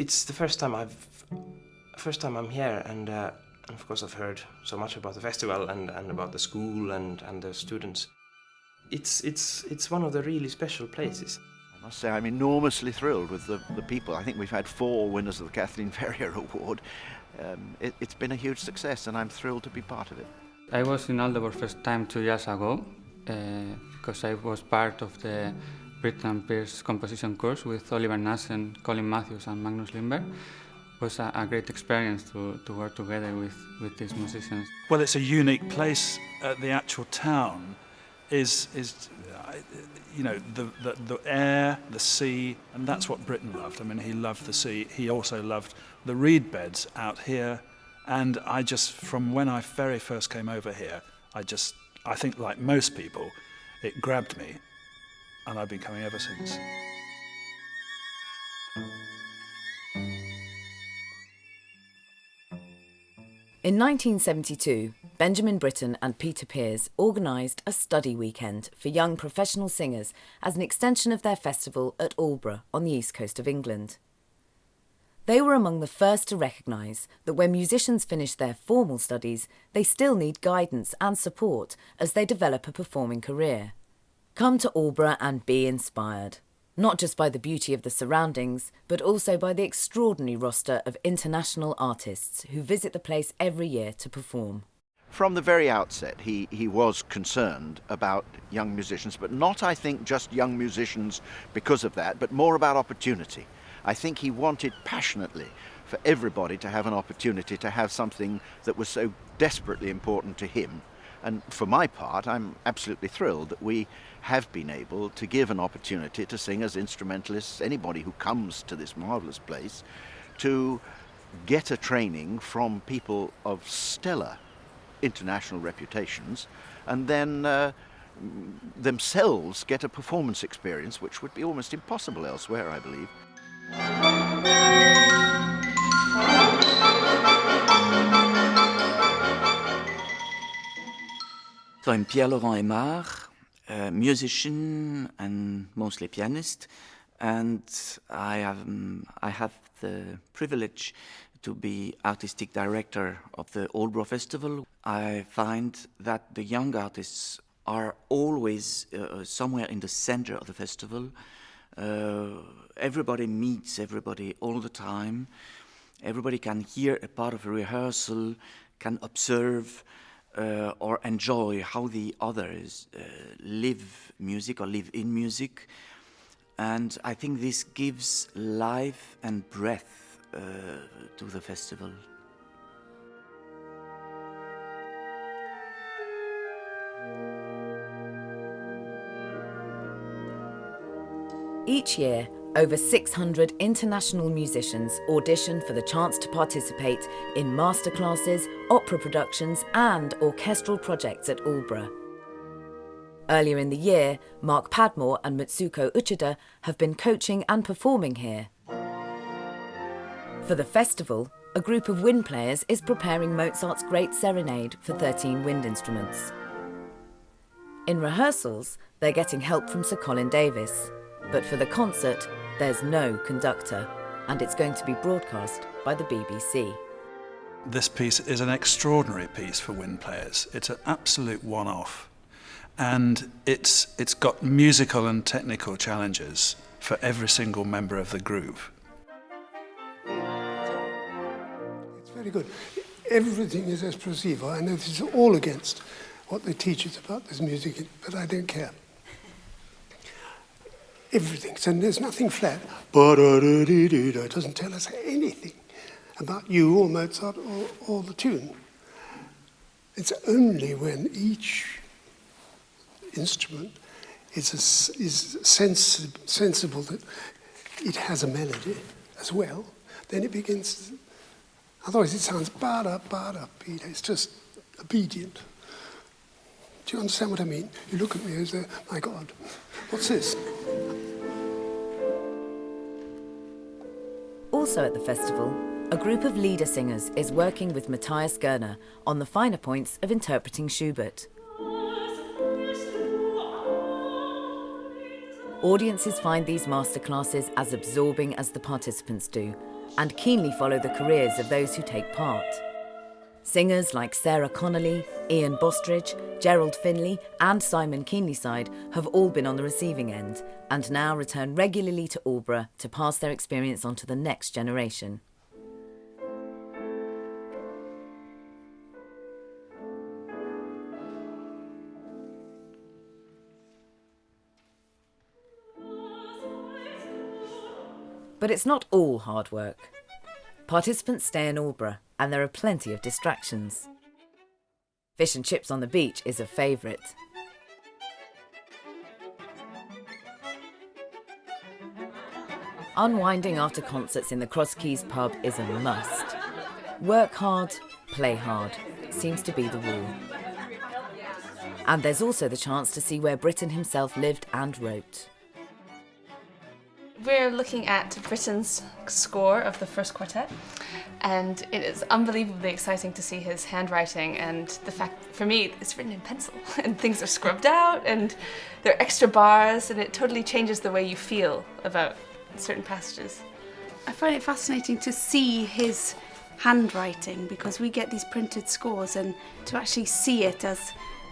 it's the first time I'm here, and of course I've heard so much about the festival and about the school and the students. It's one of the really special places. I must say I'm enormously thrilled with the people. I think we've had 4 winners of the Kathleen Ferrier Award. It's been a huge success, and I'm thrilled to be part of it. I was in Aldeburgh first time 2 years ago because I was part of the Britten-Pears composition course with Oliver Nassen, Colin Matthias and Magnus Lindberg. It was a great experience to work together with these musicians. Well, it's a unique place. The actual town is you know, the air, the sea, and that's what Britten loved. I mean, he loved the sea. He also loved the reed beds out here. And I just, from when I very first came over here, I think like most people, it grabbed me, and I've been coming ever since. In 1972, Benjamin Britten and Peter-Pears organised a study weekend for young professional singers as an extension of their festival at Aldeburgh on the east coast of England. They were among the first to recognise that when musicians finish their formal studies, they still need guidance and support as they develop a performing career. Come to Aldeburgh and be inspired, not just by the beauty of the surroundings, but also by the extraordinary roster of international artists who visit the place every year to perform. From the very outset, he was concerned about young musicians, but not, I think, just young musicians because of that, but more about opportunity. I think he wanted passionately for everybody to have an opportunity to have something that was so desperately important to him. And for my part, I'm absolutely thrilled that we have been able to give an opportunity to singers, instrumentalists, anybody who comes to this marvellous place, to get a training from people of stellar international reputations, and then themselves get a performance experience which would be almost impossible elsewhere, I believe. So I'm Pierre-Laurent Aimard, a musician and mostly pianist, and I have the privilege to be artistic director of the Aldeburgh Festival. I find that the young artists are always somewhere in the center of the festival. Everybody meets everybody all the time. Everybody can hear a part of a rehearsal, can observe or enjoy how the others live music or live in music. And I think this gives life and breath to the festival. Each year, over 600 international musicians audition for the chance to participate in masterclasses, opera productions and orchestral projects at Aldeburgh. Earlier in the year, Mark Padmore and Mitsuko Uchida have been coaching and performing here. For the festival, a group of wind players is preparing Mozart's Great Serenade for 13 wind instruments. In rehearsals, they're getting help from Sir Colin Davis. But for the concert, there's no conductor, and it's going to be broadcast by the BBC. This piece is an extraordinary piece for wind players. It's an absolute one-off, and it's got musical and technical challenges for every single member of the group. It's very good. Everything is espressivo. I know this is all against what they teach us about this music, but I don't care. Everything, so there's nothing flat. It doesn't tell us anything about you or Mozart or the tune. It's only when each instrument is sensible that it has a melody as well, then it begins. Otherwise, it sounds ba-da. It's just obedient. Do you understand what I mean? You look at me as though, my God, what's this? Also at the festival, a group of leader singers is working with Matthias Goerne on the finer points of interpreting Schubert. Audiences find these masterclasses as absorbing as the participants do, and keenly follow the careers of those who take part. Singers like Sarah Connolly, Ian Bostridge, Gerald Finley and Simon Keenlyside have all been on the receiving end and now return regularly to Aldeburgh to pass their experience on to the next generation. But it's not all hard work. Participants stay in Aldeburgh and there are plenty of distractions. Fish and chips on the beach is a favourite. Unwinding after concerts in the Cross Keys pub is a must. Work hard, play hard seems to be the rule. And there's also the chance to see where Britten himself lived and wrote. We're looking at Britten's score of the first quartet, and it is unbelievably exciting to see his handwriting and the fact, for me, it's written in pencil and things are scrubbed out and there are extra bars and it totally changes the way you feel about certain passages. I find it fascinating to see his handwriting because we get these printed scores, and to actually see it as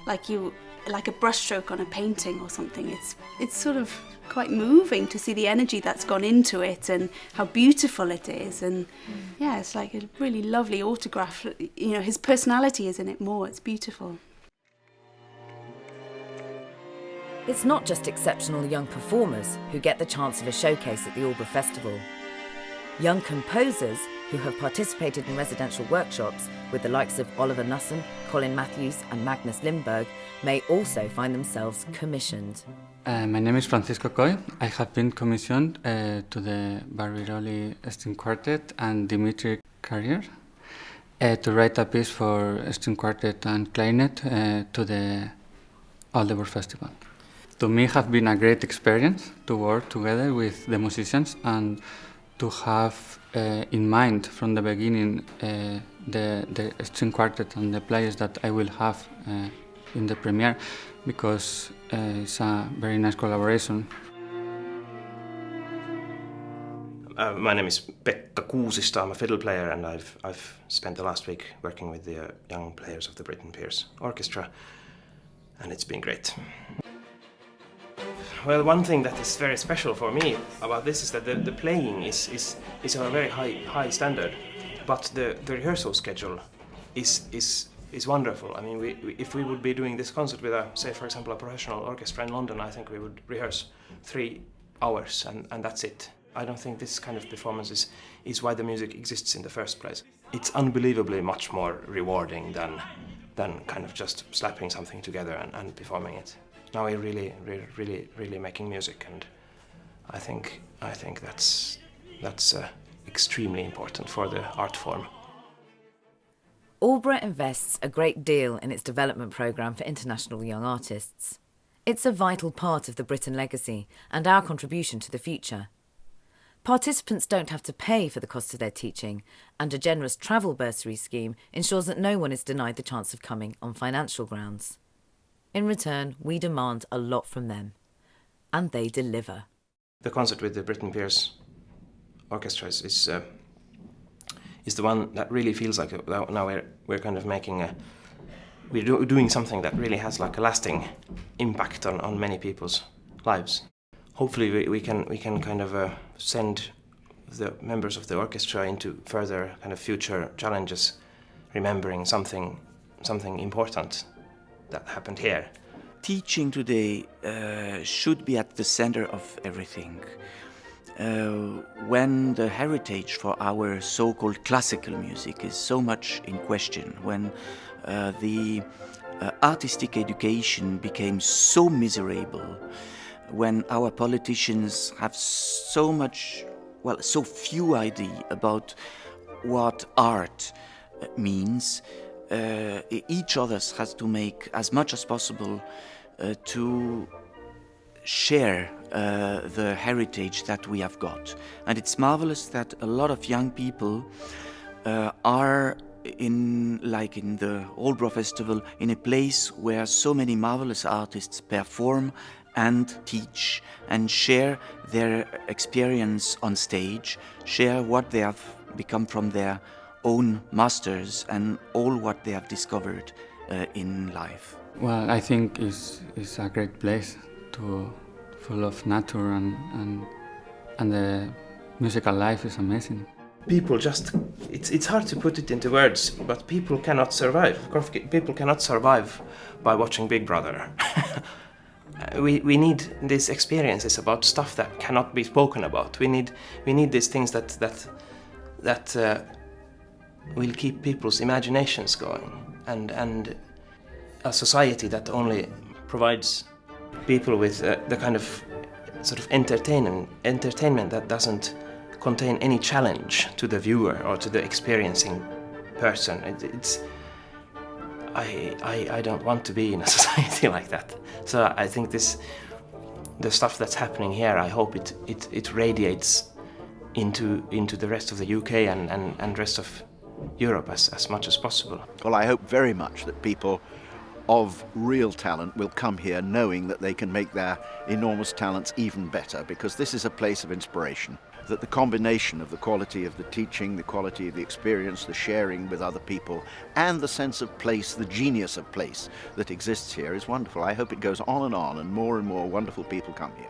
like a brushstroke on a painting or something, it's sort of quite moving to see the energy that's gone into it and how beautiful it is. And yeah, it's like a really lovely autograph. You know, his personality is in it more. It's beautiful. It's not just exceptional young performers who get the chance of a showcase at the Aldeburgh Festival. Young composers who have participated in residential workshops with the likes of Oliver Nussen, Colin Matthews and Magnus Lindberg may also find themselves commissioned. My name is Francisco Coll. I have been commissioned to the Barbirolli String Quartet and Dimitri Carrier to write a piece for string quartet and clarinet to the Aldeburgh Festival. To me, it has been a great experience to work together with the musicians and to have in mind from the beginning the string quartet and the players that I will have in the premiere, because it's a very nice collaboration. My name is Pekka Kuusisto. I'm a fiddle player, and I've spent the last week working with the young players of the Britten-Pears Orchestra, and it's been great. Well, one thing that is very special for me about this is that the playing is of a very high standard, but the rehearsal schedule is wonderful. I mean, if we would be doing this concert with say for example, a professional orchestra in London, I think we would rehearse 3 hours and that's it. I don't think this kind of performance is why the music exists in the first place. It's unbelievably much more rewarding than kind of just slapping something together and performing it. Now we're really making music, and I think that's extremely important for the art form. Aldeburgh invests a great deal in its development programme for international young artists. It's a vital part of the Britten legacy and our contribution to the future. Participants don't have to pay for the cost of their teaching, and a generous travel bursary scheme ensures that no one is denied the chance of coming on financial grounds. In return, we demand a lot from them, and they deliver. The concert with the Britten-Pears Orchestra is the one that really feels like now we're kind of making we're doing something that really has like a lasting impact on many people's lives. Hopefully we can kind of send the members of the orchestra into further kind of future challenges, remembering something important that happened here. Teaching today should be at the center of everything. When the heritage for our so-called classical music is so much in question, when the artistic education became so miserable, when our politicians have so few idea about what art means, each of us has to make as much as possible to share the heritage that we have got. And it's marvelous that a lot of young people are in the Aldeburgh Festival, in a place where so many marvelous artists perform and teach and share their experience on stage, share what they have become from their own masters and all what they have discovered in life. Well, I think it's a great place full of nature and the musical life is amazing. People just, it's hard to put it into words, but people cannot survive. People cannot survive by watching Big Brother. We need these experiences about stuff that cannot be spoken about. We need these things that will keep people's imaginations going, and a society that only provides people with the kind of sort of entertainment that doesn't contain any challenge to the viewer or to the experiencing person. I don't want to be in a society like that. So I think the stuff that's happening here, I hope it radiates into the rest of the UK and rest of Europe as much as possible. Well, I hope very much that people of real talent will come here knowing that they can make their enormous talents even better, because this is a place of inspiration. That the combination of the quality of the teaching, the quality of the experience, the sharing with other people, and the sense of place, the genius of place that exists here is wonderful. I hope it goes on and more wonderful people come here.